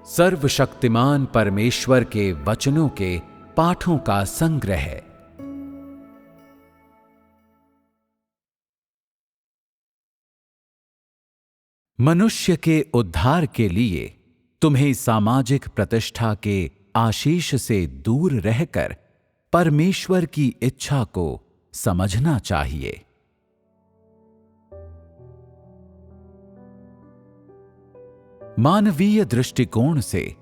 सर्वशक्तिमान परमेश्वर के वचनों के पाठों का संग्रह। मनुष्य के उद्धार के लिए तुम्हें सामाजिक प्रतिष्ठा के आशीष से दूर रहकर परमेश्वर की इच्छा को समझना चाहिए। मानवीय दृष्टिकोण से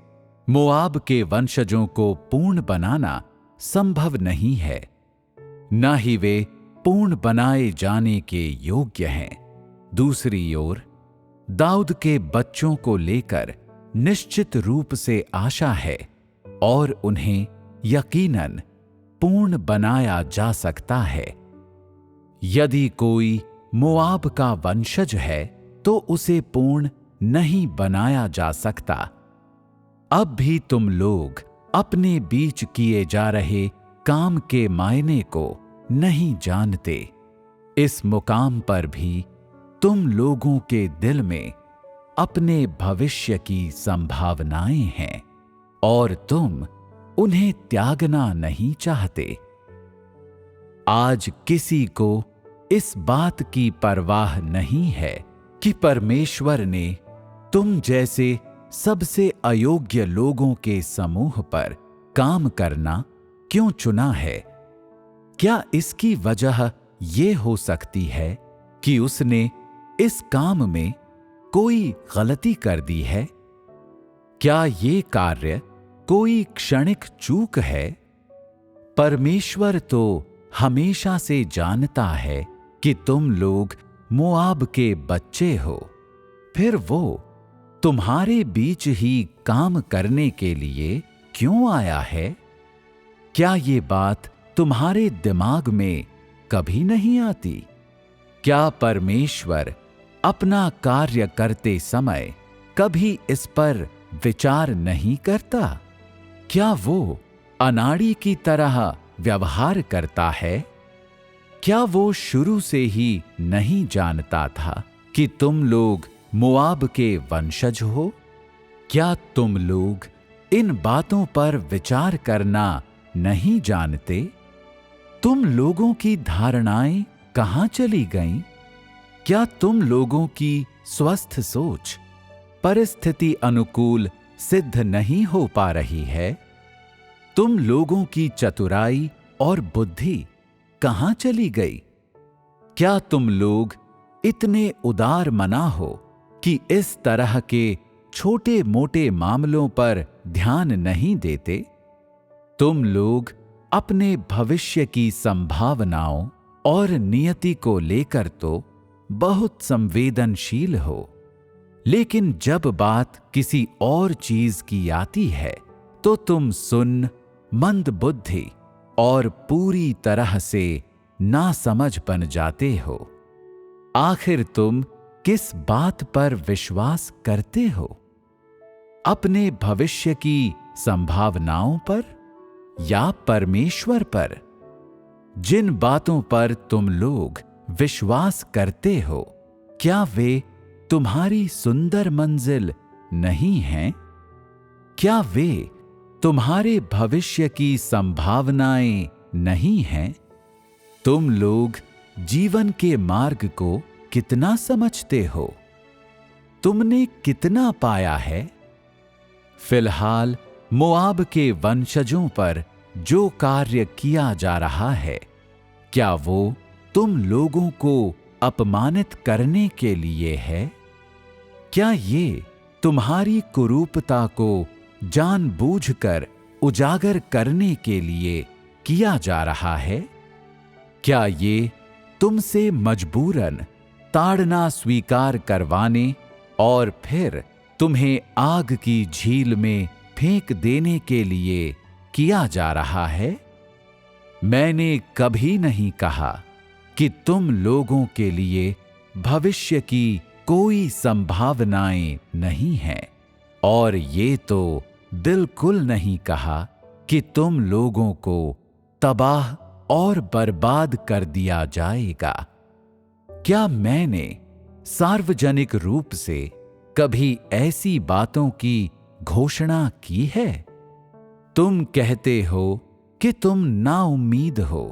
मोआब के वंशजों को पूर्ण बनाना संभव नहीं है, न ही वे पूर्ण बनाए जाने के योग्य हैं। दूसरी ओर दाऊद के बच्चों को लेकर निश्चित रूप से आशा है और उन्हें यकीनन पूर्ण बनाया जा सकता है। यदि कोई मोआब का वंशज है तो उसे पूर्ण नहीं बनाया जा सकता। अब भी तुम लोग अपने बीच किए जा रहे काम के मायने को नहीं जानते। इस मुकाम पर भी तुम लोगों के दिल में अपने भविष्य की संभावनाएं हैं और तुम उन्हें त्यागना नहीं चाहते। आज किसी को इस बात की परवाह नहीं है कि परमेश्वर ने तुम जैसे सबसे अयोग्य लोगों के समूह पर काम करना क्यों चुना है। क्या इसकी वजह यह हो सकती है कि उसने इस काम में कोई गलती कर दी है? क्या ये कार्य कोई क्षणिक चूक है? परमेश्वर तो हमेशा से जानता है कि तुम लोग मोआब के बच्चे हो, फिर वो तुम्हारे बीच ही काम करने के लिए क्यों आया है? क्या ये बात तुम्हारे दिमाग में कभी नहीं आती? क्या परमेश्वर अपना कार्य करते समय कभी इस पर विचार नहीं करता? क्या वो अनाड़ी की तरह व्यवहार करता है? क्या वो शुरू से ही नहीं जानता था कि तुम लोग मोआब के वंशज हो? क्या तुम लोग इन बातों पर विचार करना नहीं जानते? तुम लोगों की धारणाएं कहां चली गईं? क्या तुम लोगों की स्वस्थ सोच परिस्थिति अनुकूल सिद्ध नहीं हो पा रही है? तुम लोगों की चतुराई और बुद्धि कहां चली गई? क्या तुम लोग इतने उदार मना हो कि इस तरह के छोटे मोटे मामलों पर ध्यान नहीं देते? तुम लोग अपने भविष्य की संभावनाओं और नियति को लेकर तो बहुत संवेदनशील हो, लेकिन जब बात किसी और चीज की आती है तो तुम सुन्न, मंद बुद्धि और पूरी तरह से नासमझ बन जाते हो। आखिर तुम किस बात पर विश्वास करते हो? अपने भविष्य की संभावनाओं पर या परमेश्वर पर? जिन बातों पर तुम लोग विश्वास करते हो, क्या वे तुम्हारी सुंदर मंजिल नहीं हैं? क्या वे तुम्हारे भविष्य की संभावनाएं नहीं हैं? तुम लोग जीवन के मार्ग को कितना समझते हो? तुमने कितना पाया है? फिलहाल मोआब के वंशजों पर जो कार्य किया जा रहा है, क्या वो तुम लोगों को अपमानित करने के लिए है? क्या ये तुम्हारी कुरूपता को जानबूझकर उजागर करने के लिए किया जा रहा है? क्या ये तुमसे मजबूरन ताड़ना स्वीकार करवाने और फिर तुम्हें आग की झील में फेंक देने के लिए किया जा रहा है? मैंने कभी नहीं कहा कि तुम लोगों के लिए भविष्य की कोई संभावनाएं नहीं हैं, और ये तो बिल्कुल नहीं कहा कि तुम लोगों को तबाह और बर्बाद कर दिया जाएगा। क्या मैंने सार्वजनिक रूप से कभी ऐसी बातों की घोषणा की है? तुम कहते हो कि तुम नाउम्मीद हो,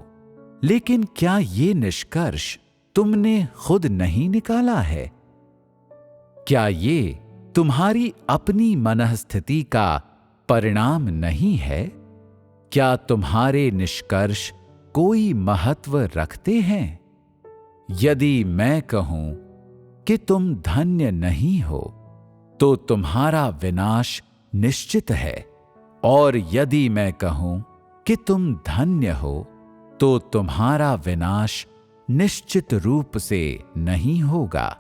लेकिन क्या ये निष्कर्ष तुमने खुद नहीं निकाला है? क्या ये तुम्हारी अपनी मनःस्थिति का परिणाम नहीं है? क्या तुम्हारे निष्कर्ष कोई महत्व रखते हैं? यदि मैं कहूं कि तुम धन्य नहीं हो, तो तुम्हारा विनाश निश्चित है, और यदि मैं कहूं कि तुम धन्य हो, तो तुम्हारा विनाश निश्चित रूप से नहीं होगा।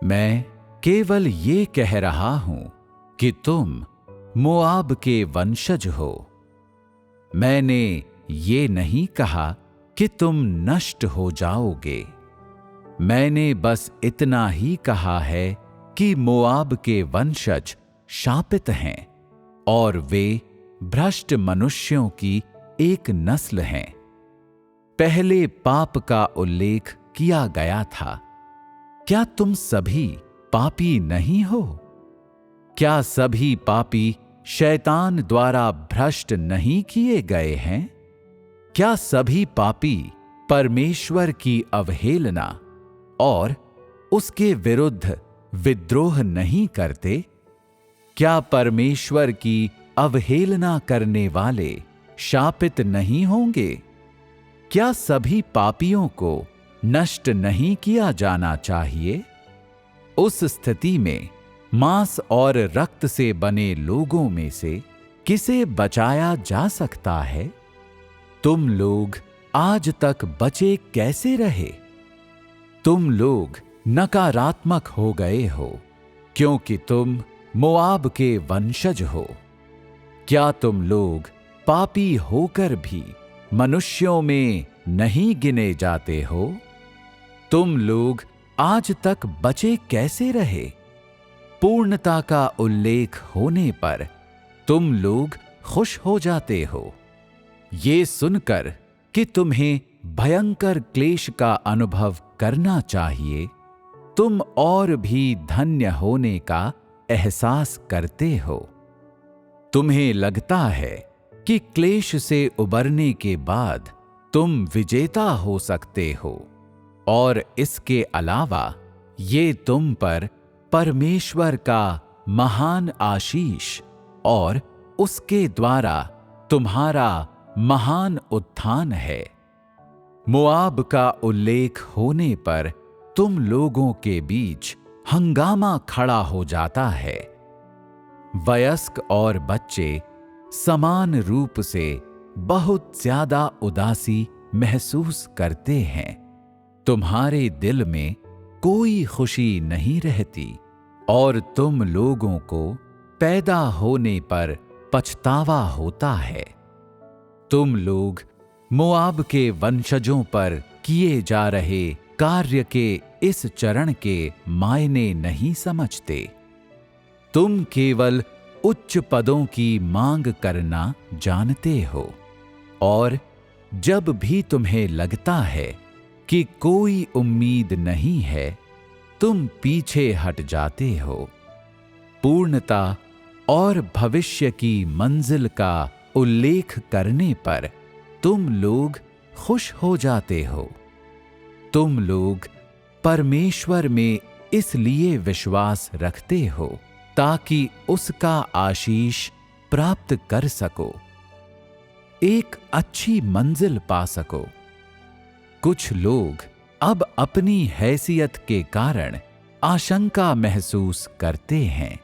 मैं केवल ये कह रहा हूं कि तुम मोआब के वंशज हो। मैंने ये नहीं कहा कि तुम नष्ट हो जाओगे। मैंने बस इतना ही कहा है कि मोआब के वंशज शापित हैं और वे भ्रष्ट मनुष्यों की एक नस्ल हैं। पहले पाप का उल्लेख किया गया था। क्या तुम सभी पापी नहीं हो? क्या सभी पापी शैतान द्वारा भ्रष्ट नहीं किए गए हैं? क्या सभी पापी परमेश्वर की अवहेलना और उसके विरुद्ध विद्रोह नहीं करते? क्या परमेश्वर की अवहेलना करने वाले शापित नहीं होंगे? क्या सभी पापियों को नष्ट नहीं किया जाना चाहिए? उस स्थिति में मांस और रक्त से बने लोगों में से किसे बचाया जा सकता है? तुम लोग आज तक बचे कैसे रहे? तुम लोग नकारात्मक हो गए हो, क्योंकि तुम मोआब के वंशज हो। क्या तुम लोग पापी होकर भी मनुष्यों में नहीं गिने जाते हो? तुम लोग आज तक बचे कैसे रहे? पूर्णता का उल्लेख होने पर तुम लोग खुश हो जाते हो। ये सुनकर कि तुम्हें भयंकर क्लेश का अनुभव करना चाहिए, तुम और भी धन्य होने का एहसास करते हो। तुम्हें लगता है कि क्लेश से उबरने के बाद तुम विजेता हो सकते हो, और इसके अलावा ये तुम पर परमेश्वर का महान आशीष और उसके द्वारा तुम्हारा महान उत्थान है। मोआब का उल्लेख होने पर तुम लोगों के बीच हंगामा खड़ा हो जाता है। वयस्क और बच्चे समान रूप से बहुत ज्यादा उदासी महसूस करते हैं। तुम्हारे दिल में कोई खुशी नहीं रहती, और तुम लोगों को पैदा होने पर पछतावा होता है। तुम लोग मोआब के वंशजों पर किए जा रहे कार्य के इस चरण के मायने नहीं समझते। तुम केवल उच्च पदों की मांग करना जानते हो, और जब भी तुम्हें लगता है कि कोई उम्मीद नहीं है, तुम पीछे हट जाते हो। पूर्णता और भविष्य की मंजिल का उल्लेख करने पर तुम लोग खुश हो जाते हो। तुम लोग परमेश्वर में इसलिए विश्वास रखते हो ताकि उसका आशीष प्राप्त कर सको, एक अच्छी मंजिल पा सको। कुछ लोग अब अपनी हैसियत के कारण आशंका महसूस करते हैं।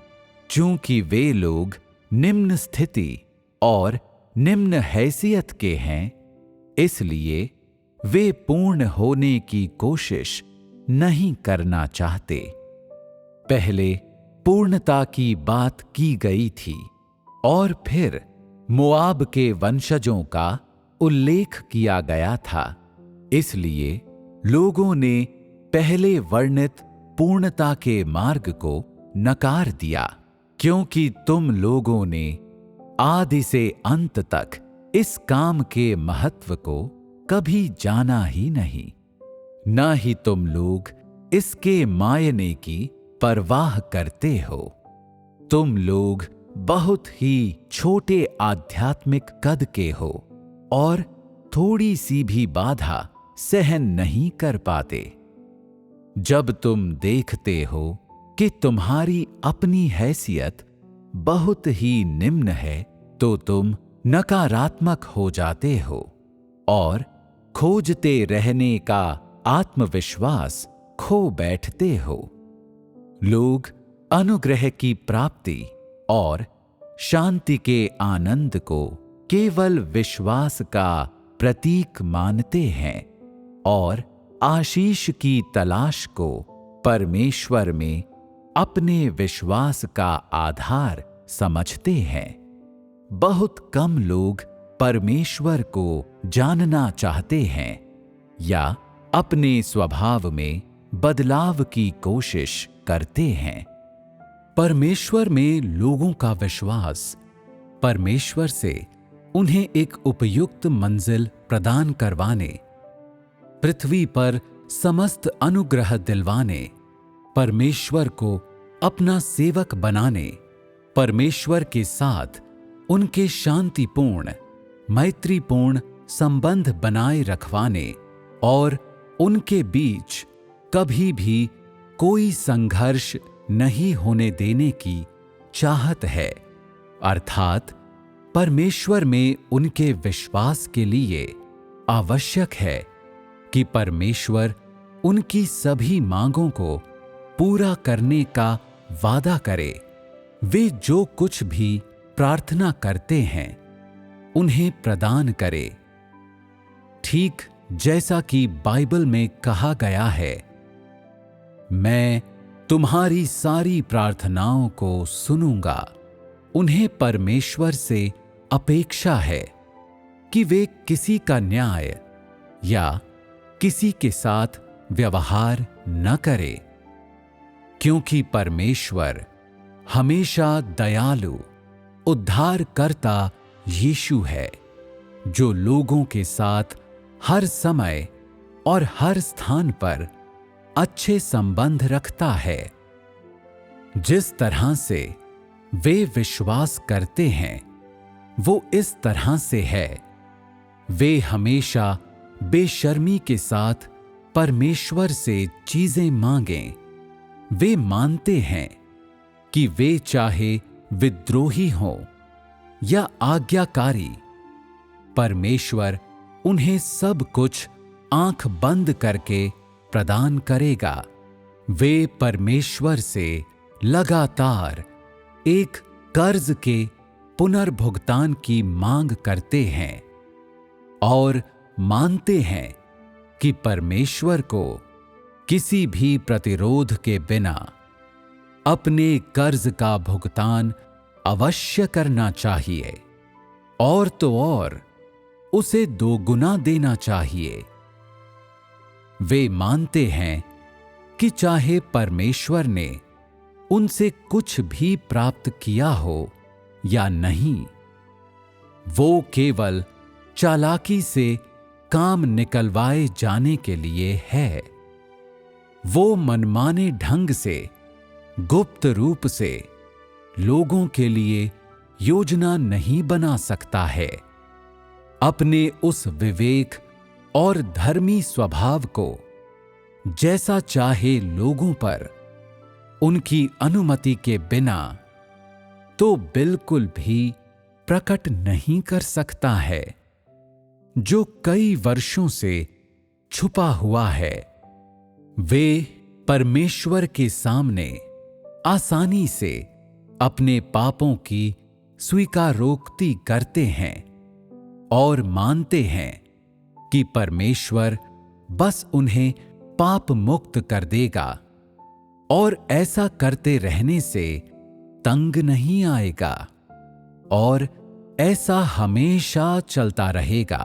चूंकि वे लोग निम्न स्थिति और निम्न हैसियत के हैं, इसलिए वे पूर्ण होने की कोशिश नहीं करना चाहते। पहले पूर्णता की बात की गई थी, और फिर मोआब के वंशजों का उल्लेख किया गया था। इसलिए लोगों ने पहले वर्णित पूर्णता के मार्ग को नकार दिया, क्योंकि तुम लोगों ने आदि से अंत तक इस काम के महत्व को कभी जाना ही नहीं, ना ही तुम लोग इसके मायने की परवाह करते हो। तुम लोग बहुत ही छोटे आध्यात्मिक कद के हो और थोड़ी सी भी बाधा सहन नहीं कर पाते। जब तुम देखते हो कि तुम्हारी अपनी हैसियत बहुत ही निम्न है, तो तुम नकारात्मक हो जाते हो और खोजते रहने का आत्मविश्वास खो बैठते हो। लोग अनुग्रह की प्राप्ति और शांति के आनंद को केवल विश्वास का प्रतीक मानते हैं और आशीष की तलाश को परमेश्वर में अपने विश्वास का आधार समझते हैं। बहुत कम लोग परमेश्वर को जानना चाहते हैं या अपने स्वभाव में बदलाव की कोशिश करते हैं। परमेश्वर में लोगों का विश्वास परमेश्वर से उन्हें एक उपयुक्त मंजिल प्रदान करवाने, पृथ्वी पर समस्त अनुग्रह दिलवाने, परमेश्वर को अपना सेवक बनाने, परमेश्वर के साथ उनके शांतिपूर्ण, मैत्रीपूर्ण संबंध बनाए रखवाने और उनके बीच कभी भी कोई संघर्ष नहीं होने देने की चाहत है। अर्थात परमेश्वर में उनके विश्वास के लिए आवश्यक है कि परमेश्वर उनकी सभी मांगों को पूरा करने का वादा करे। वे जो कुछ भी प्रार्थना करते हैं उन्हें प्रदान करे, ठीक जैसा कि बाइबल में कहा गया है, मैं तुम्हारी सारी प्रार्थनाओं को सुनूंगा। उन्हें परमेश्वर से अपेक्षा है कि वे किसी का न्याय या किसी के साथ व्यवहार न करें, क्योंकि परमेश्वर हमेशा दयालु उद्धारकर्ता यीशु है, जो लोगों के साथ हर समय और हर स्थान पर अच्छे संबंध रखता है। जिस तरह से वे विश्वास करते हैं वो इस तरह से है। वे हमेशा बेशर्मी के साथ परमेश्वर से चीजें मांगें। वे मानते हैं कि वे चाहे विद्रोही हों या आज्ञाकारी, परमेश्वर उन्हें सब कुछ आंख बंद करके प्रदान करेगा। वे परमेश्वर से लगातार एक कर्ज के पुनर्भुगतान की मांग करते हैं और मानते हैं कि परमेश्वर को किसी भी प्रतिरोध के बिना अपने कर्ज का भुगतान अवश्य करना चाहिए और तो और उसे दोगुना देना चाहिए। वे मानते हैं कि चाहे परमेश्वर ने उनसे कुछ भी प्राप्त किया हो या नहीं, वो केवल चालाकी से काम निकलवाए जाने के लिए है। वो मनमाने ढंग से, गुप्त रूप से लोगों के लिए योजना नहीं बना सकता है। अपने उस विवेक और धर्मी स्वभाव को जैसा चाहे लोगों पर उनकी अनुमति के बिना तो बिल्कुल भी प्रकट नहीं कर सकता है, जो कई वर्षों से छुपा हुआ है। वे परमेश्वर के सामने आसानी से अपने पापों की स्वीकारोक्ति करते हैं और मानते हैं कि परमेश्वर बस उन्हें पाप मुक्त कर देगा और ऐसा करते रहने से तंग नहीं आएगा और ऐसा हमेशा चलता रहेगा।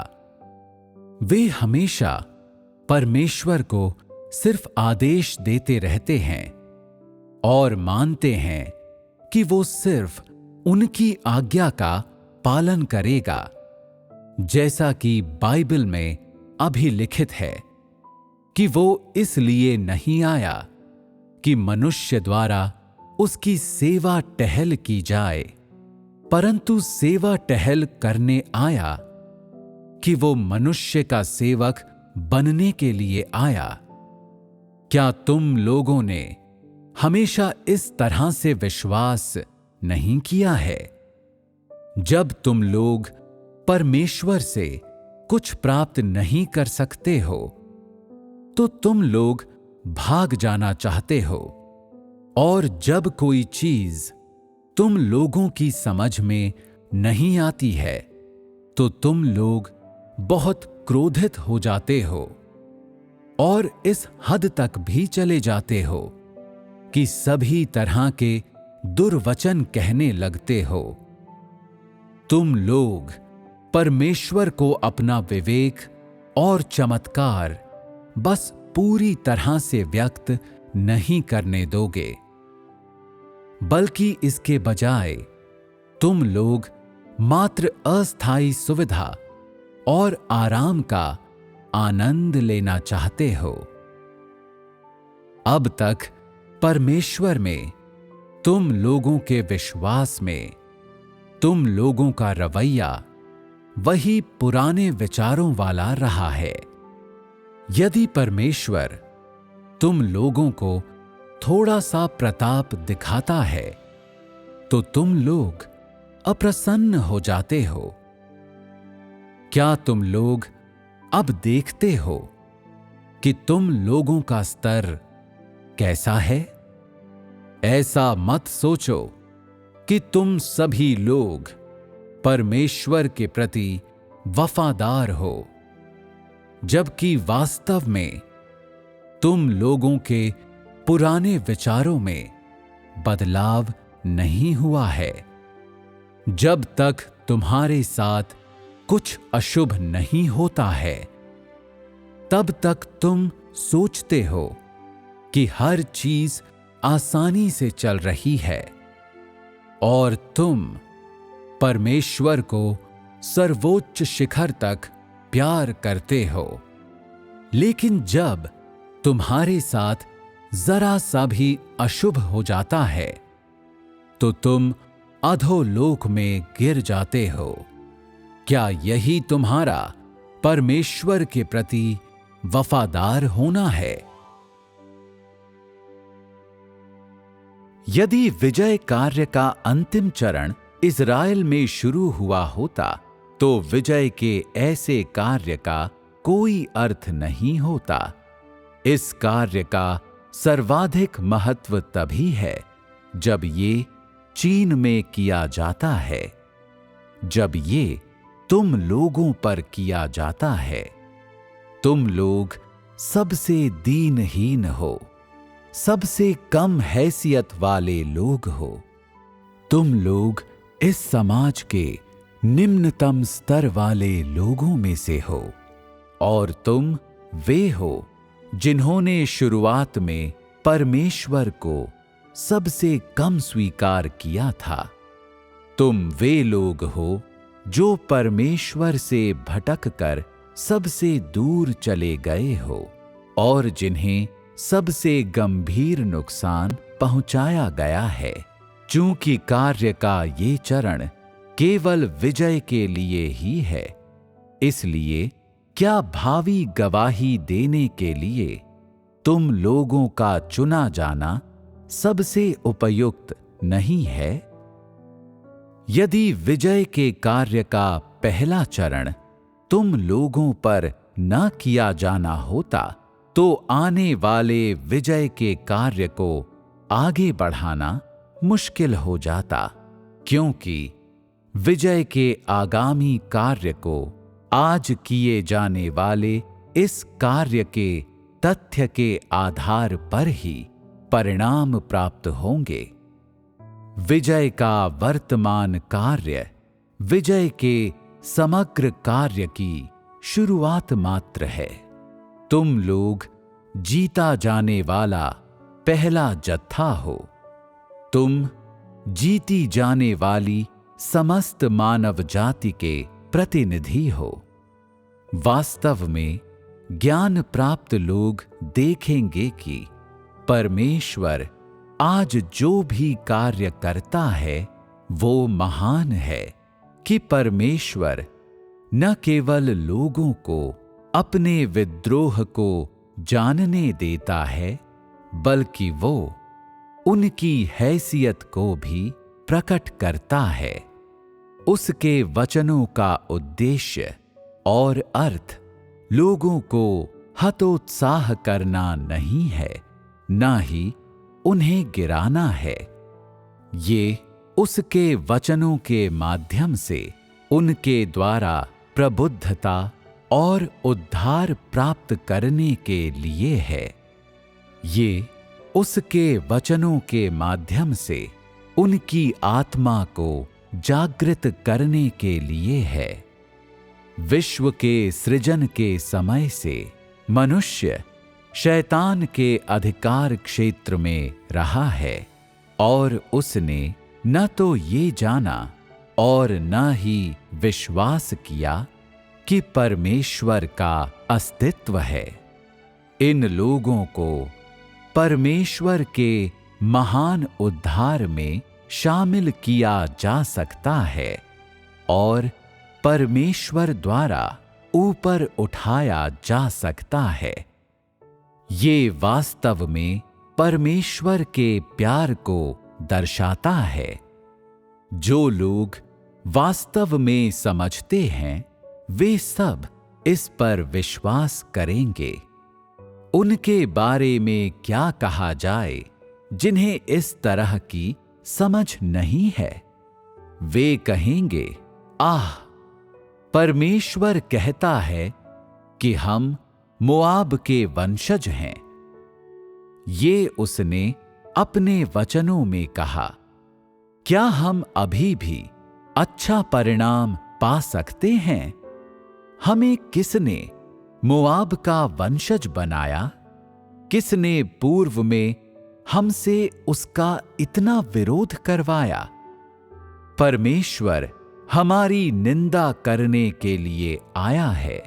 वे हमेशा परमेश्वर को सिर्फ आदेश देते रहते हैं और मानते हैं कि वो सिर्फ उनकी आज्ञा का पालन करेगा, जैसा कि बाइबल में अभिलिखित है कि वो इसलिए नहीं आया कि मनुष्य द्वारा उसकी सेवा टहल की जाए, परंतु सेवा टहल करने आया कि वो मनुष्य का सेवक बनने के लिए आया। क्या तुम लोगों ने हमेशा इस तरह से विश्वास नहीं किया है? जब तुम लोग परमेश्वर से कुछ प्राप्त नहीं कर सकते हो, तो तुम लोग भाग जाना चाहते हो, और जब कोई चीज तुम लोगों की समझ में नहीं आती है, तो तुम लोग बहुत क्रोधित हो जाते हो और इस हद तक भी चले जाते हो कि सभी तरह के दुर्वचन कहने लगते हो। तुम लोग परमेश्वर को अपना विवेक और चमत्कार बस पूरी तरह से व्यक्त नहीं करने दोगे, बल्कि इसके बजाय तुम लोग मात्र अस्थायी सुविधा और आराम का आनंद लेना चाहते हो। अब तक परमेश्वर में तुम लोगों के विश्वास में तुम लोगों का रवैया वही पुराने विचारों वाला रहा है। यदि परमेश्वर तुम लोगों को थोड़ा सा प्रताप दिखाता है, तो तुम लोग अप्रसन्न हो जाते हो। क्या तुम लोग अब देखते हो कि तुम लोगों का स्तर कैसा है? ऐसा मत सोचो कि तुम सभी लोग परमेश्वर के प्रति वफादार हो, जबकि वास्तव में तुम लोगों के पुराने विचारों में बदलाव नहीं हुआ है। जब तक तुम्हारे साथ कुछ अशुभ नहीं होता है, तब तक तुम सोचते हो कि हर चीज आसानी से चल रही है और तुम परमेश्वर को सर्वोच्च शिखर तक प्यार करते हो। लेकिन जब तुम्हारे साथ जरा सा भी अशुभ हो जाता है, तो तुम अधोलोक में गिर जाते हो। क्या यही तुम्हारा परमेश्वर के प्रति वफादार होना है? यदि विजय कार्य का अंतिम चरण इज़राइल में शुरू हुआ होता, तो विजय के ऐसे कार्य का कोई अर्थ नहीं होता। इस कार्य का सर्वाधिक महत्व तभी है जब ये चीन में किया जाता है, जब ये तुम लोगों पर किया जाता है। तुम लोग सबसे दीनहीन हो, सबसे कम हैसियत वाले लोग हो। तुम लोग इस समाज के निम्नतम स्तर वाले लोगों में से हो, और तुम वे हो जिन्होंने शुरुआत में परमेश्वर को सबसे कम स्वीकार किया था। तुम वे लोग हो जो परमेश्वर से भटक कर सबसे दूर चले गए हो और जिन्हें सबसे गंभीर नुकसान पहुंचाया गया है। चूंकि कार्य का ये चरण केवल विजय के लिए ही है, इसलिए क्या भावी गवाही देने के लिए तुम लोगों का चुना जाना सबसे उपयुक्त नहीं है? यदि विजय के कार्य का पहला चरण तुम लोगों पर न किया जाना होता, तो आने वाले विजय के कार्य को आगे बढ़ाना मुश्किल हो जाता, क्योंकि विजय के आगामी कार्य को आज किए जाने वाले इस कार्य के तथ्य के आधार पर ही परिणाम प्राप्त होंगे। विजय का वर्तमान कार्य विजय के समग्र कार्य की शुरुआत मात्र है। तुम लोग जीता जाने वाला पहला जत्था हो। तुम जीती जाने वाली समस्त मानव जाति के प्रतिनिधि हो। वास्तव में ज्ञान प्राप्त लोग देखेंगे कि परमेश्वर आज जो भी कार्य करता है वो महान है कि परमेश्वर न केवल लोगों को अपने विद्रोह को जानने देता है, बल्कि वो उनकी हैसियत को भी प्रकट करता है। उसके वचनों का उद्देश्य और अर्थ लोगों को हतोत्साह करना नहीं है, ना ही उन्हें गिराना है। ये उसके वचनों के माध्यम से उनके द्वारा प्रबुद्धता और उद्धार प्राप्त करने के लिए है। ये उसके वचनों के माध्यम से उनकी आत्मा को जागृत करने के लिए है। विश्व के सृजन के समय से मनुष्य शैतान के अधिकार क्षेत्र में रहा है और उसने न तो ये जाना और न ही विश्वास किया कि परमेश्वर का अस्तित्व है। इन लोगों को परमेश्वर के महान उद्धार में शामिल किया जा सकता है और परमेश्वर द्वारा ऊपर उठाया जा सकता है। ये वास्तव में परमेश्वर के प्यार को दर्शाता है। जो लोग वास्तव में समझते हैं वे सब इस पर विश्वास करेंगे। उनके बारे में क्या कहा जाए जिन्हें इस तरह की समझ नहीं है? वे कहेंगे, आह, परमेश्वर कहता है कि हम मोआब के वंशज हैं। ये उसने अपने वचनों में कहा। क्या हम अभी भी अच्छा परिणाम पा सकते हैं? हमें किसने मोआब का वंशज बनाया? किसने पूर्व में हमसे उसका इतना विरोध करवाया? परमेश्वर हमारी निंदा करने के लिए आया है।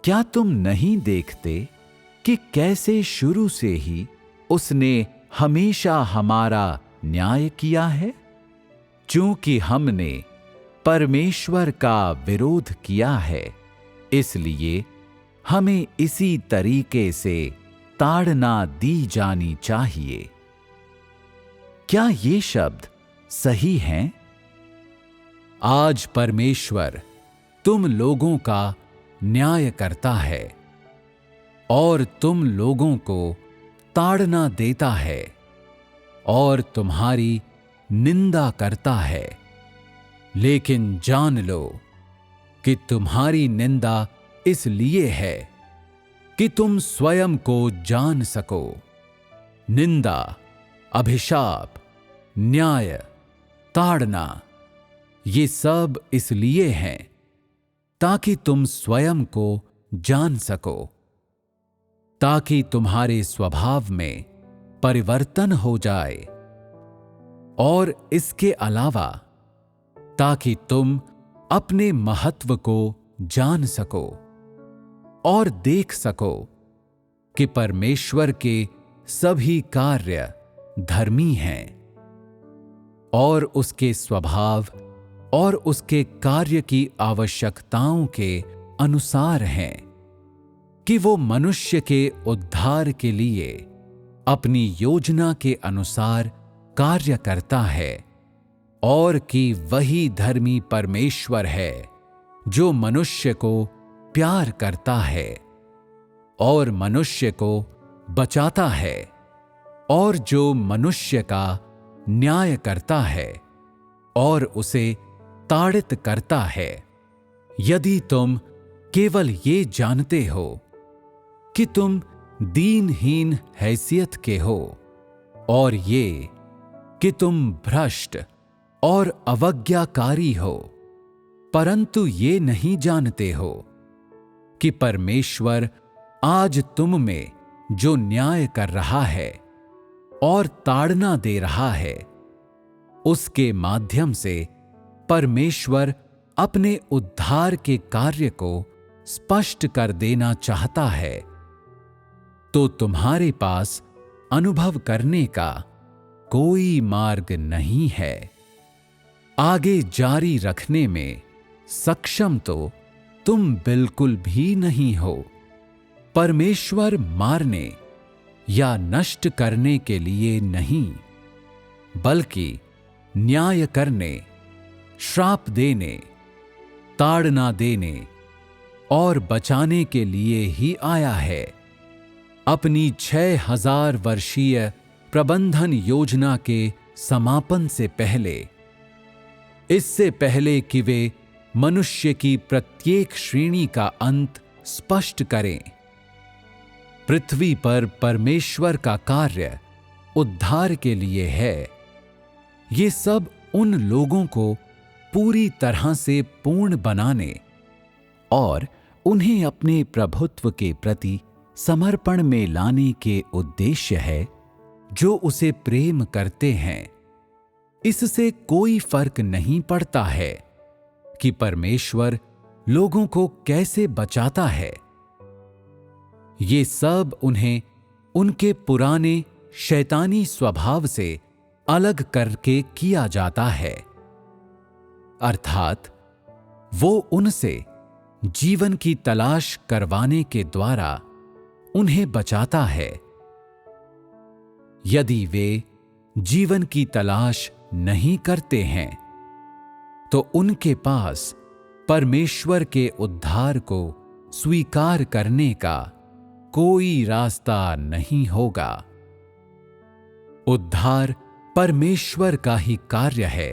क्या तुम नहीं देखते कि कैसे शुरू से ही उसने हमेशा हमारा न्याय किया है? चूंकि हमने परमेश्वर का विरोध किया है, इसलिए हमें इसी तरीके से ताड़ना दी जानी चाहिए। क्या ये शब्द सही हैं? आज परमेश्वर तुम लोगों का न्याय करता है और तुम लोगों को ताड़ना देता है और तुम्हारी निंदा करता है। लेकिन जान लो कि तुम्हारी निंदा इसलिए है कि तुम स्वयं को जान सको। निंदा, अभिशाप, न्याय, ताड़ना, ये सब इसलिए हैं ताकि तुम स्वयं को जान सको, ताकि तुम्हारे स्वभाव में परिवर्तन हो जाए, और इसके अलावा ताकि तुम अपने महत्व को जान सको और देख सको कि परमेश्वर के सभी कार्य धर्मी हैं और उसके स्वभाव और उसके कार्य की आवश्यकताओं के अनुसार हैं, कि वो मनुष्य के उद्धार के लिए अपनी योजना के अनुसार कार्य करता है, और कि वही धर्मी परमेश्वर है जो मनुष्य को प्यार करता है और मनुष्य को बचाता है, और जो मनुष्य का न्याय करता है और उसे ताड़ित करता है। यदि तुम केवल ये जानते हो कि तुम दीनहीन हैसियत के हो, और ये कि तुम भ्रष्ट और अवज्ञाकारी हो, परंतु ये नहीं जानते हो कि परमेश्वर आज तुम में जो न्याय कर रहा है और ताड़ना दे रहा है, उसके माध्यम से परमेश्वर अपने उद्धार के कार्य को स्पष्ट कर देना चाहता है, तो तुम्हारे पास अनुभव करने का कोई मार्ग नहीं है। आगे जारी रखने में सक्षम तो तुम बिल्कुल भी नहीं हो। परमेश्वर मारने या नष्ट करने के लिए नहीं, बल्कि न्याय करने, श्राप देने, ताड़ना देने और बचाने के लिए ही आया है। अपनी 6000 वर्षीय प्रबंधन योजना के समापन से पहले, इससे पहले कि वे मनुष्य की प्रत्येक श्रेणी का अंत स्पष्ट करें, पृथ्वी पर परमेश्वर का कार्य उद्धार के लिए है। ये सब उन लोगों को पूरी तरह से पूर्ण बनाने और उन्हें अपने प्रभुत्व के प्रति समर्पण में लाने के उद्देश्य है, जो उसे प्रेम करते हैं। इससे कोई फर्क नहीं पड़ता है कि परमेश्वर लोगों को कैसे बचाता है। ये सब उन्हें उनके पुराने शैतानी स्वभाव से अलग करके किया जाता है, अर्थात वो उनसे जीवन की तलाश करवाने के द्वारा उन्हें बचाता है। यदि वे जीवन की तलाश नहीं करते हैं, तो उनके पास परमेश्वर के उद्धार को स्वीकार करने का कोई रास्ता नहीं होगा। उद्धार परमेश्वर का ही कार्य है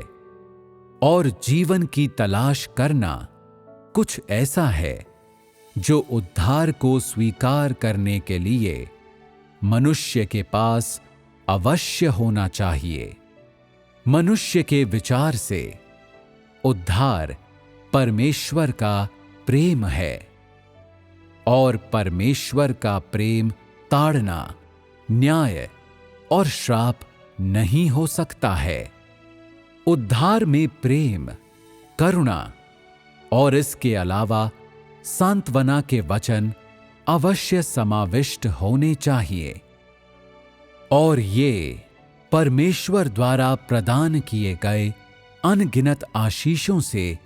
और जीवन की तलाश करना कुछ ऐसा है जो उद्धार को स्वीकार करने के लिए मनुष्य के पास अवश्य होना चाहिए। मनुष्य के विचार से उद्धार परमेश्वर का प्रेम है और परमेश्वर का प्रेम ताड़ना, न्याय और श्राप नहीं हो सकता है। उद्धार में प्रेम, करुणा और इसके अलावा सांत्वना के वचन अवश्य समाविष्ट होने चाहिए और ये परमेश्वर द्वारा प्रदान किए गए अनगिनत आशीषों से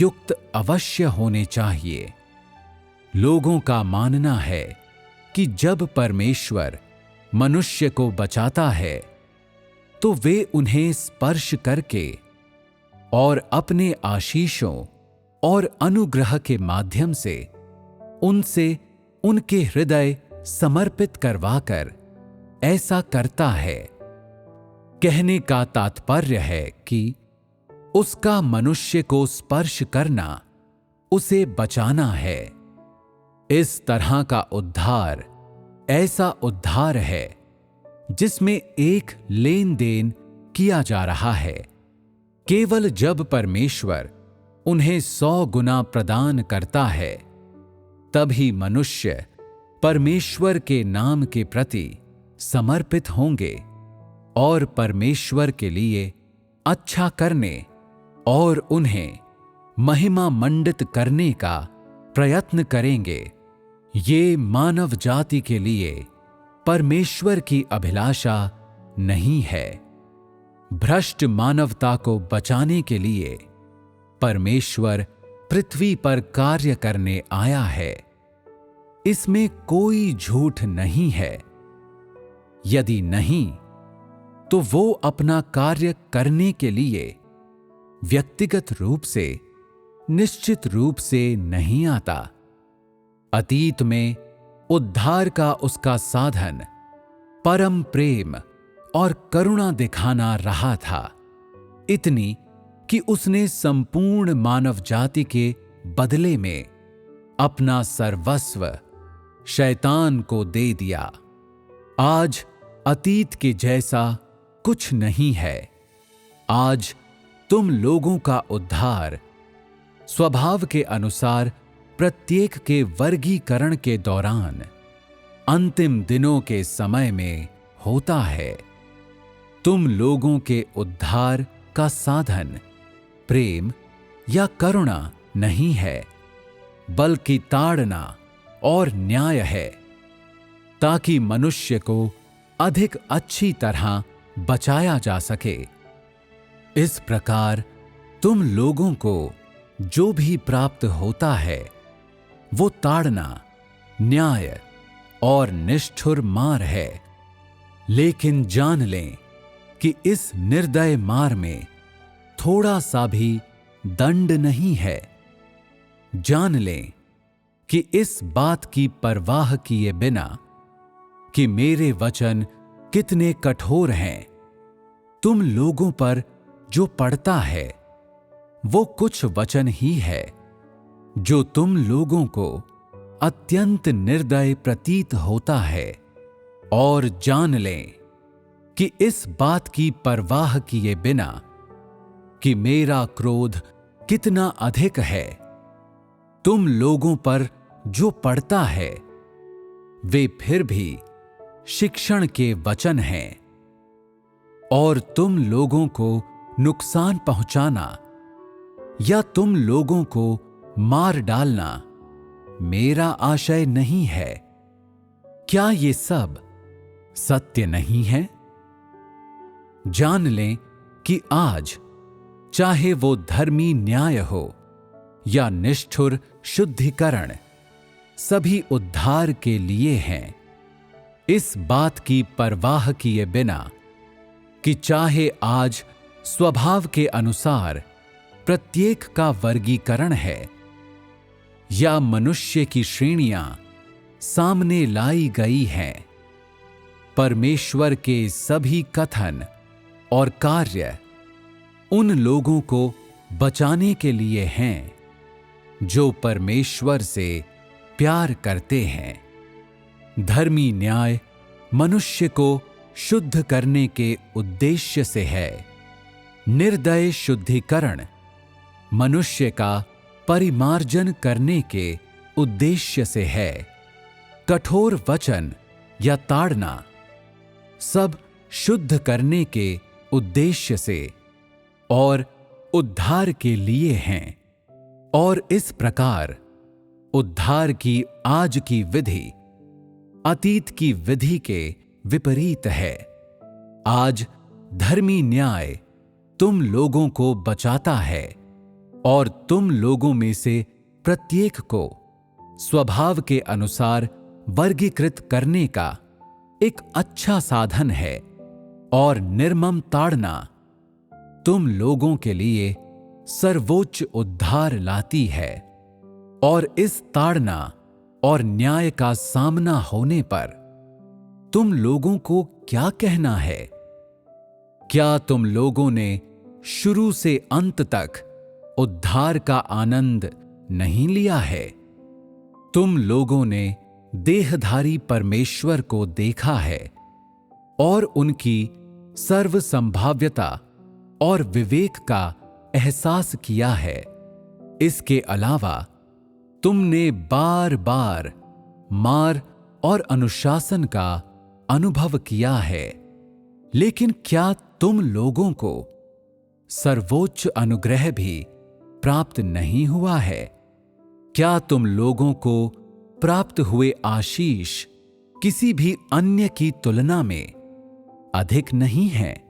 युक्त अवश्य होने चाहिए। लोगों का मानना है कि जब परमेश्वर मनुष्य को बचाता है, तो वे उन्हें स्पर्श करके और अपने आशीषों और अनुग्रह के माध्यम से उनसे उनके हृदय समर्पित करवाकर ऐसा करता है। कहने का तात्पर्य है कि उसका मनुष्य को स्पर्श करना उसे बचाना है। इस तरह का उद्धार ऐसा उद्धार है जिसमें एक लेन देन किया जा रहा है। केवल जब परमेश्वर उन्हें 100 गुना प्रदान करता है, तभी मनुष्य परमेश्वर के नाम के प्रति समर्पित होंगे और परमेश्वर के लिए अच्छा करने और उन्हें महिमा मंडित करने का प्रयत्न करेंगे। ये मानव जाति के लिए परमेश्वर की अभिलाषा नहीं है। भ्रष्ट मानवता को बचाने के लिए परमेश्वर पृथ्वी पर कार्य करने आया है। इसमें कोई झूठ नहीं है। यदि नहीं, तो वो अपना कार्य करने के लिए व्यक्तिगत रूप से निश्चित रूप से नहीं आता। अतीत में उद्धार का उसका साधन परम प्रेम और करुणा दिखाना रहा था, इतनी कि उसने संपूर्ण मानव जाति के बदले में अपना सर्वस्व शैतान को दे दिया। आज अतीत के जैसा कुछ नहीं है। आज तुम लोगों का उद्धार स्वभाव के अनुसार प्रत्येक के वर्गीकरण के दौरान अंतिम दिनों के समय में होता है। तुम लोगों के उद्धार का साधन प्रेम या करुणा नहीं है, बल्कि ताड़ना और न्याय है, ताकि मनुष्य को अधिक अच्छी तरह बचाया जा सके। इस प्रकार तुम लोगों को जो भी प्राप्त होता है वो ताड़ना, न्याय और निष्ठुर मार है। लेकिन जान लें कि इस निर्दय मार में थोड़ा सा भी दंड नहीं है। जान लें कि इस बात की परवाह किए बिना कि मेरे वचन कितने कठोर हैं, तुम लोगों पर जो पड़ता है वो कुछ वचन ही है जो तुम लोगों को अत्यंत निर्दय प्रतीत होता है। और जान लें कि इस बात की परवाह किए बिना कि मेरा क्रोध कितना अधिक है, तुम लोगों पर जो पड़ता है वे फिर भी शिक्षण के वचन हैं। और तुम लोगों को नुकसान पहुंचाना या तुम लोगों को मार डालना मेरा आशय नहीं है। क्या ये सब सत्य नहीं है? जान लें कि आज चाहे वो धर्मी न्याय हो या निष्ठुर शुद्धिकरण, सभी उद्धार के लिए हैं। इस बात की परवाह किए बिना कि चाहे आज स्वभाव के अनुसार प्रत्येक का वर्गीकरण है या मनुष्य की श्रेणियां सामने लाई गई हैं, परमेश्वर के सभी कथन और कार्य उन लोगों को बचाने के लिए हैं जो परमेश्वर से प्यार करते हैं। धर्मी न्याय मनुष्य को शुद्ध करने के उद्देश्य से है। निर्दय शुद्धिकरण मनुष्य का परिमार्जन करने के उद्देश्य से है। कठोर वचन या ताड़ना सब शुद्ध करने के उद्देश्य से और उद्धार के लिए हैं। और इस प्रकार उद्धार की आज की विधि अतीत की विधि के विपरीत है। आज धर्मी न्याय तुम लोगों को बचाता है और तुम लोगों में से प्रत्येक को स्वभाव के अनुसार वर्गीकृत करने का एक अच्छा साधन है। और निर्मम ताड़ना तुम लोगों के लिए सर्वोच्च उद्धार लाती है। और इस ताड़ना और न्याय का सामना होने पर तुम लोगों को क्या कहना है? क्या तुम लोगों ने शुरू से अंत तक उद्धार का आनंद नहीं लिया है? तुम लोगों ने देहधारी परमेश्वर को देखा है और उनकी सर्व संभाव्यता और विवेक का एहसास किया है। इसके अलावा तुमने बार बार मार और अनुशासन का अनुभव किया है। लेकिन क्या तुम लोगों को सर्वोच्च अनुग्रह भी प्राप्त नहीं हुआ है? क्या तुम लोगों को प्राप्त हुए आशीष किसी भी अन्य की तुलना में अधिक नहीं है?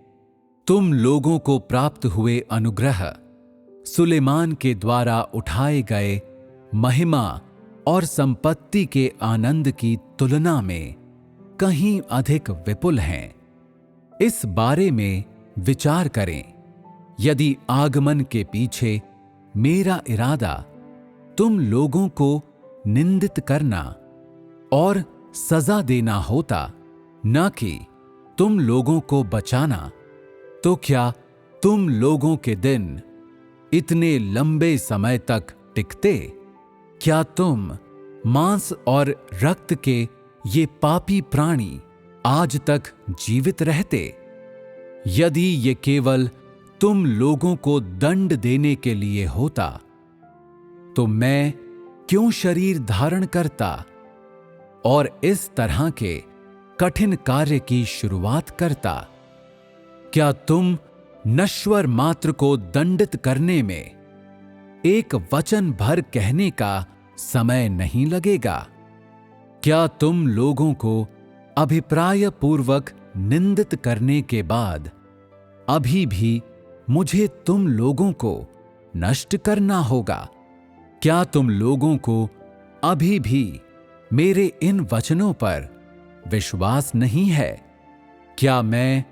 तुम लोगों को प्राप्त हुए अनुग्रह सुलेमान के द्वारा उठाए गए महिमा और संपत्ति के आनंद की तुलना में कहीं अधिक विपुल हैं। इस बारे में विचार करें। यदि आगमन के पीछे मेरा इरादा तुम लोगों को निंदित करना और सजा देना होता, न कि तुम लोगों को बचाना, तो क्या तुम लोगों के दिन इतने लंबे समय तक टिकते? क्या तुम मांस और रक्त के ये पापी प्राणी आज तक जीवित रहते? यदि ये केवल तुम लोगों को दंड देने के लिए होता, तो मैं क्यों शरीर धारण करता और इस तरह के कठिन कार्य की शुरुआत करता? क्या तुम नश्वर मात्र को दंडित करने में एक वचन भर कहने का समय नहीं लगेगा? क्या तुम लोगों को अभिप्राय पूर्वक निंदित करने के बाद अभी भी मुझे तुम लोगों को नष्ट करना होगा? क्या तुम लोगों को अभी भी मेरे इन वचनों पर विश्वास नहीं है? क्या मैं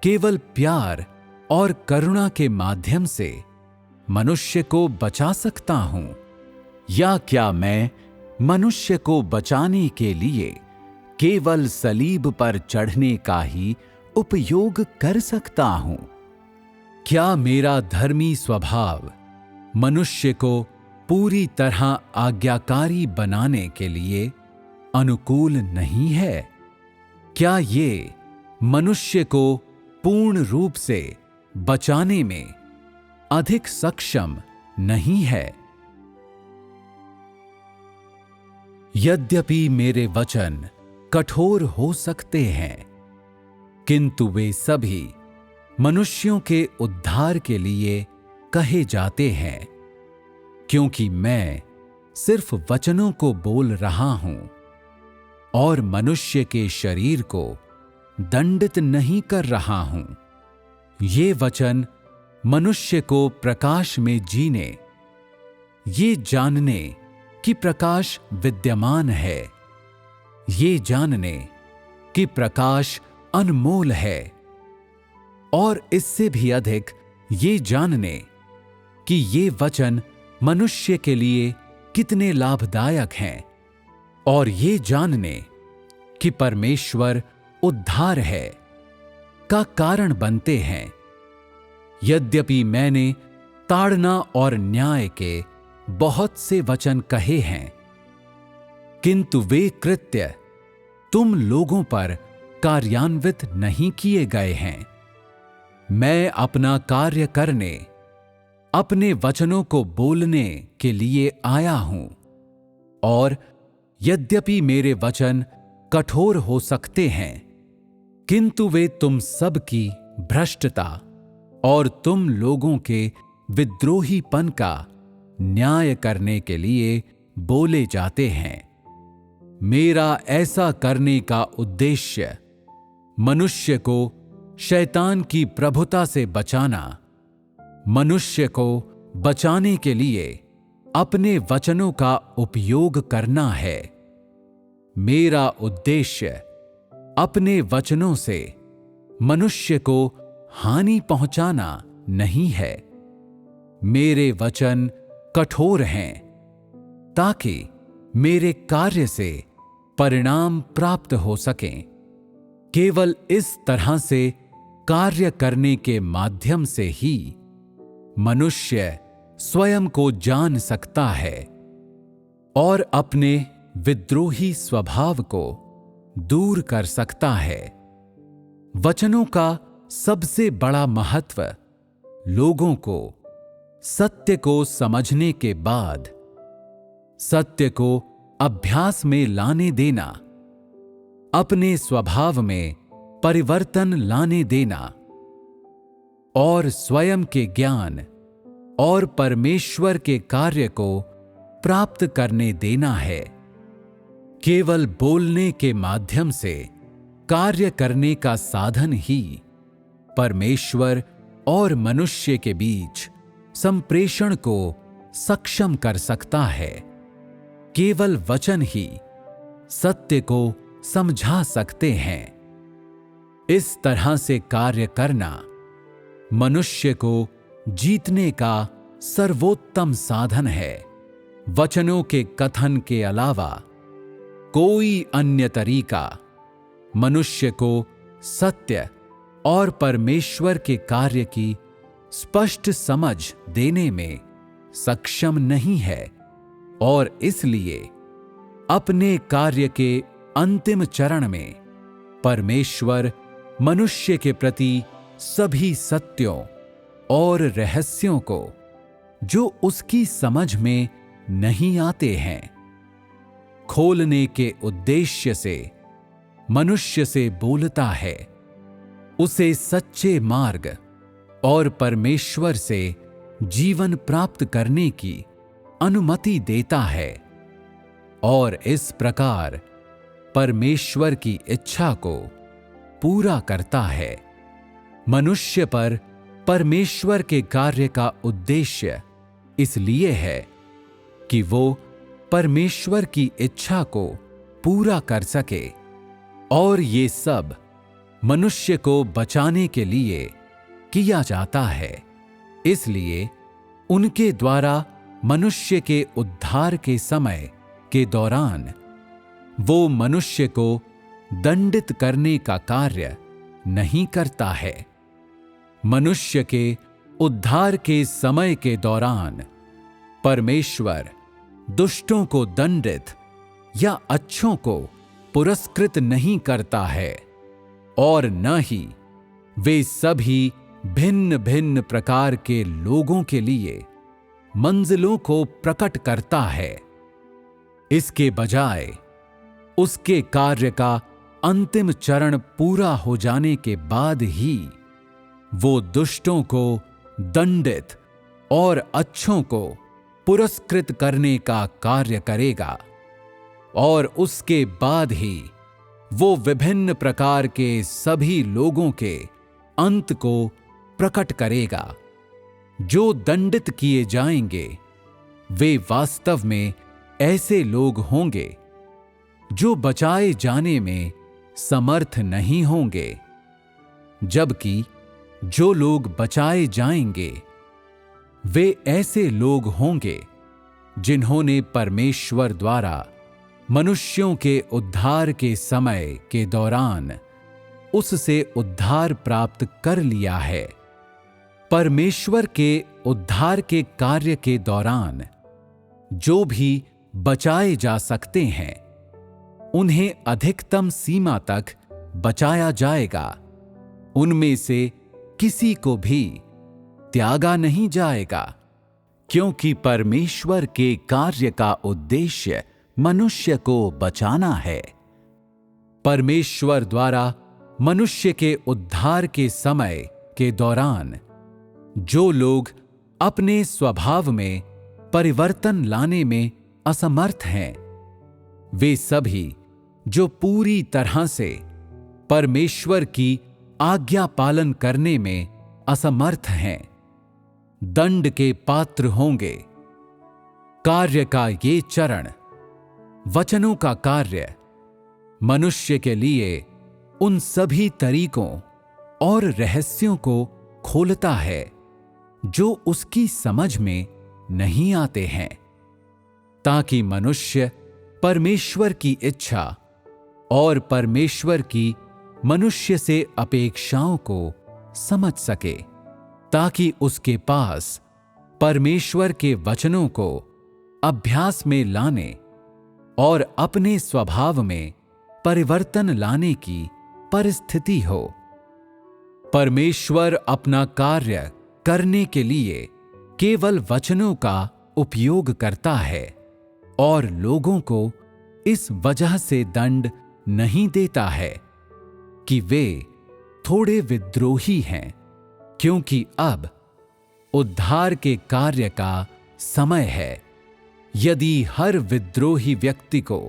केवल प्यार और करुणा के माध्यम से मनुष्य को बचा सकता हूं? या क्या मैं मनुष्य को बचाने के लिए केवल सलीब पर चढ़ने का ही उपयोग कर सकता हूं? क्या मेरा धर्मी स्वभाव मनुष्य को पूरी तरह आज्ञाकारी बनाने के लिए अनुकूल नहीं है? क्या ये मनुष्य को पूर्ण रूप से बचाने में अधिक सक्षम नहीं है? यद्यपि मेरे वचन कठोर हो सकते हैं, किंतु वे सभी मनुष्यों के उद्धार के लिए कहे जाते हैं, क्योंकि मैं सिर्फ वचनों को बोल रहा हूं और मनुष्य के शरीर को दंडित नहीं कर रहा हूं। ये वचन मनुष्य को प्रकाश में जीने, ये जानने कि प्रकाश विद्यमान है, ये जानने कि प्रकाश अनमोल है, और इससे भी अधिक ये जानने कि ये वचन मनुष्य के लिए कितने लाभदायक हैं, और ये जानने कि परमेश्वर उद्धार है का कारण बनते हैं। यद्यपि मैंने ताड़ना और न्याय के बहुत से वचन कहे हैं, किंतु वे कृत्य तुम लोगों पर कार्यान्वित नहीं किए गए हैं। मैं अपना कार्य करने, अपने वचनों को बोलने के लिए आया हूं, और यद्यपि मेरे वचन कठोर हो सकते हैं, किंतु वे तुम सब की भ्रष्टता और तुम लोगों के विद्रोहीपन का न्याय करने के लिए बोले जाते हैं। मेरा ऐसा करने का उद्देश्य मनुष्य को शैतान की प्रभुता से बचाना, मनुष्य को बचाने के लिए अपने वचनों का उपयोग करना है। मेरा उद्देश्य अपने वचनों से मनुष्य को हानि पहुंचाना नहीं है। मेरे वचन कठोर हैं ताकि मेरे कार्य से परिणाम प्राप्त हो सकें। केवल इस तरह से कार्य करने के माध्यम से ही मनुष्य स्वयं को जान सकता है और अपने विद्रोही स्वभाव को दूर कर सकता है। वचनों का सबसे बड़ा महत्व लोगों को सत्य को समझने के बाद सत्य को अभ्यास में लाने देना, अपने स्वभाव में परिवर्तन लाने देना और स्वयं के ज्ञान और परमेश्वर के कार्य को प्राप्त करने देना है। केवल बोलने के माध्यम से कार्य करने का साधन ही परमेश्वर और मनुष्य के बीच संप्रेषण को सक्षम कर सकता है। केवल वचन ही सत्य को समझा सकते हैं। इस तरह से कार्य करना मनुष्य को जीतने का सर्वोत्तम साधन है। वचनों के कथन के अलावा कोई अन्य तरीका मनुष्य को सत्य और परमेश्वर के कार्य की स्पष्ट समझ देने में सक्षम नहीं है, और इसलिए अपने कार्य के अंतिम चरण में परमेश्वर मनुष्य के प्रति सभी सत्यों और रहस्यों को जो उसकी समझ में नहीं आते हैं, खोलने के उद्देश्य से मनुष्य से बोलता है, उसे सच्चे मार्ग और परमेश्वर से जीवन प्राप्त करने की अनुमति देता है, और इस प्रकार परमेश्वर की इच्छा को पूरा करता है। मनुष्य पर परमेश्वर के कार्य का उद्देश्य इसलिए है कि वो परमेश्वर की इच्छा को पूरा कर सके, और ये सब मनुष्य को बचाने के लिए किया जाता है। इसलिए उनके द्वारा मनुष्य के उद्धार के समय के दौरान वो मनुष्य को दंडित करने का कार्य नहीं करता है। मनुष्य के उद्धार के समय के दौरान परमेश्वर दुष्टों को दंडित या अच्छों को पुरस्कृत नहीं करता है, और न ही वे सभी भिन्न भिन्न प्रकार के लोगों के लिए मंजिलों को प्रकट करता है। इसके बजाय उसके कार्य का अंतिम चरण पूरा हो जाने के बाद ही वो दुष्टों को दंडित और अच्छों को पुरस्कृत करने का कार्य करेगा, और उसके बाद ही वो विभिन्न प्रकार के सभी लोगों के अंत को प्रकट करेगा। जो दंडित किए जाएंगे वे वास्तव में ऐसे लोग होंगे जो बचाए जाने में समर्थ नहीं होंगे, जबकि जो लोग बचाए जाएंगे वे ऐसे लोग होंगे जिन्होंने परमेश्वर द्वारा मनुष्यों के उद्धार के समय के दौरान उससे उद्धार प्राप्त कर लिया है। परमेश्वर के उद्धार के कार्य के दौरान जो भी बचाए जा सकते हैं उन्हें अधिकतम सीमा तक बचाया जाएगा। उनमें से किसी को भी त्यागा नहीं जाएगा, क्योंकि परमेश्वर के कार्य का उद्देश्य मनुष्य को बचाना है। परमेश्वर द्वारा मनुष्य के उद्धार के समय के दौरान जो लोग अपने स्वभाव में परिवर्तन लाने में असमर्थ हैं, वे सभी जो पूरी तरह से परमेश्वर की आज्ञा पालन करने में असमर्थ हैं, दंड के पात्र होंगे। कार्य का ये चरण, वचनों का कार्य, मनुष्य के लिए उन सभी तरीकों और रहस्यों को खोलता है जो उसकी समझ में नहीं आते हैं, ताकि मनुष्य परमेश्वर की इच्छा और परमेश्वर की मनुष्य से अपेक्षाओं को समझ सके, ताकि उसके पास परमेश्वर के वचनों को अभ्यास में लाने और अपने स्वभाव में परिवर्तन लाने की परिस्थिति हो। परमेश्वर अपना कार्य करने के लिए केवल वचनों का उपयोग करता है और लोगों को इस वजह से दंड नहीं देता है कि वे थोड़े विद्रोही हैं, क्योंकि अब उद्धार के कार्य का समय है। यदि हर विद्रोही व्यक्ति को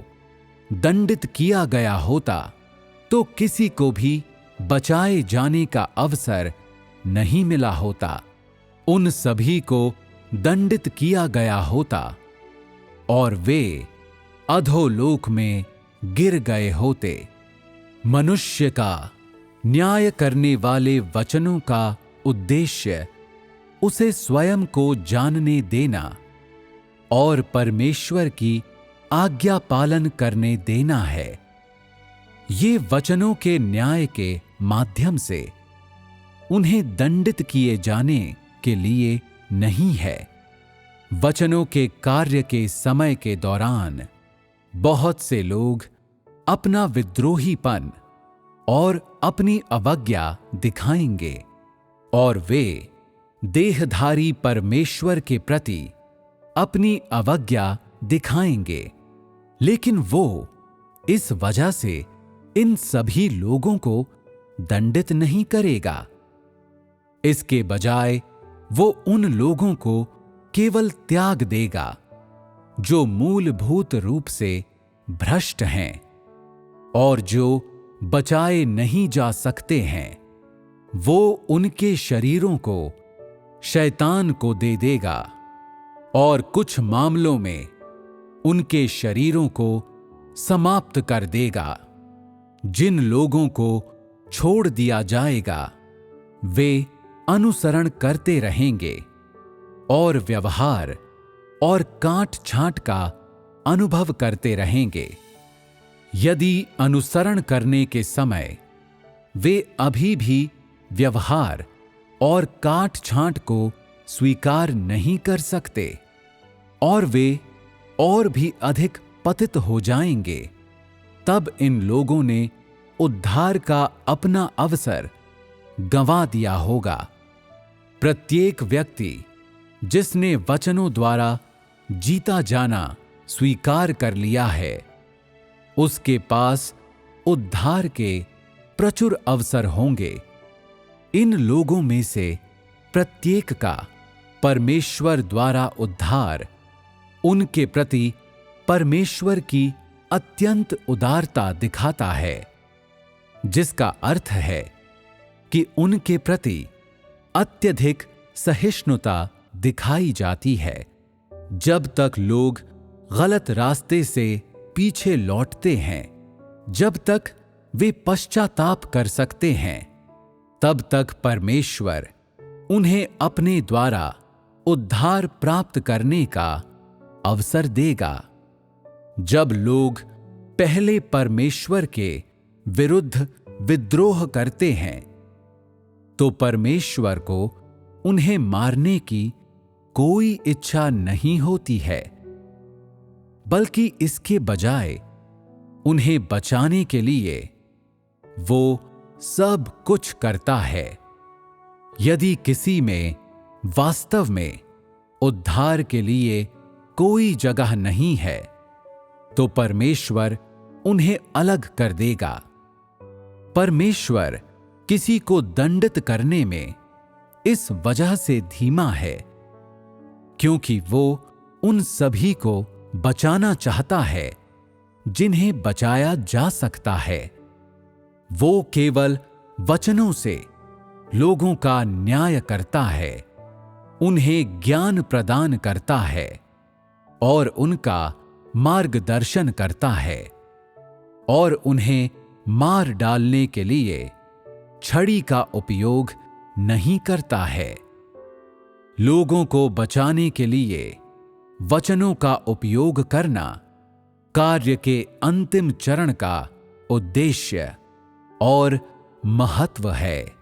दंडित किया गया होता तो किसी को भी बचाए जाने का अवसर नहीं मिला होता। उन सभी को दंडित किया गया होता और वे अधोलोक में गिर गए होते। मनुष्य का न्याय करने वाले वचनों का उद्देश्य उसे स्वयं को जानने देना और परमेश्वर की आज्ञा पालन करने देना है। ये वचनों के न्याय के माध्यम से उन्हें दंडित किए जाने के लिए नहीं है। वचनों के कार्य के समय के दौरान बहुत से लोग अपना विद्रोहीपन और अपनी अवज्ञा दिखाएंगे और वे देहधारी परमेश्वर के प्रति अपनी अवज्ञा दिखाएंगे, लेकिन वो इस वजह से इन सभी लोगों को दंडित नहीं करेगा। इसके बजाय वो उन लोगों को केवल त्याग देगा जो मूलभूत रूप से भ्रष्ट हैं और जो बचाए नहीं जा सकते हैं, वो उनके शरीरों को शैतान को दे देगा और कुछ मामलों में उनके शरीरों को समाप्त कर देगा। जिन लोगों को छोड़ दिया जाएगा वे अनुसरण करते रहेंगे और व्यवहार और काट छांट का अनुभव करते रहेंगे। यदि अनुसरण करने के समय वे अभी भी व्यवहार और काट छांट को स्वीकार नहीं कर सकते और वे और भी अधिक पतित हो जाएंगे, तब इन लोगों ने उद्धार का अपना अवसर गंवा दिया होगा। प्रत्येक व्यक्ति जिसने वचनों द्वारा जीता जाना स्वीकार कर लिया है, उसके पास उद्धार के प्रचुर अवसर होंगे। इन लोगों में से प्रत्येक का परमेश्वर द्वारा उद्धार उनके प्रति परमेश्वर की अत्यंत उदारता दिखाता है, जिसका अर्थ है कि उनके प्रति अत्यधिक सहिष्णुता दिखाई जाती है। जब तक लोग गलत रास्ते से पीछे लौटते हैं, जब तक वे पश्चाताप कर सकते हैं, तब तक परमेश्वर उन्हें अपने द्वारा उद्धार प्राप्त करने का अवसर देगा। जब लोग पहले परमेश्वर के विरुद्ध विद्रोह करते हैं, तो परमेश्वर को उन्हें मारने की कोई इच्छा नहीं होती है, बल्कि इसके बजाय उन्हें बचाने के लिए वो सब कुछ करता है। यदि किसी में वास्तव में उद्धार के लिए कोई जगह नहीं है, तो परमेश्वर उन्हें अलग कर देगा। परमेश्वर किसी को दंडित करने में इस वजह से धीमा है क्योंकि वो उन सभी को बचाना चाहता है जिन्हें बचाया जा सकता है। वो केवल वचनों से लोगों का न्याय करता है, उन्हें ज्ञान प्रदान करता है और उनका मार्गदर्शन करता है और उन्हें मार डालने के लिए छड़ी का उपयोग नहीं करता है। लोगों को बचाने के लिए वचनों का उपयोग करना कार्य के अंतिम चरण का उद्देश्य और महत्व है।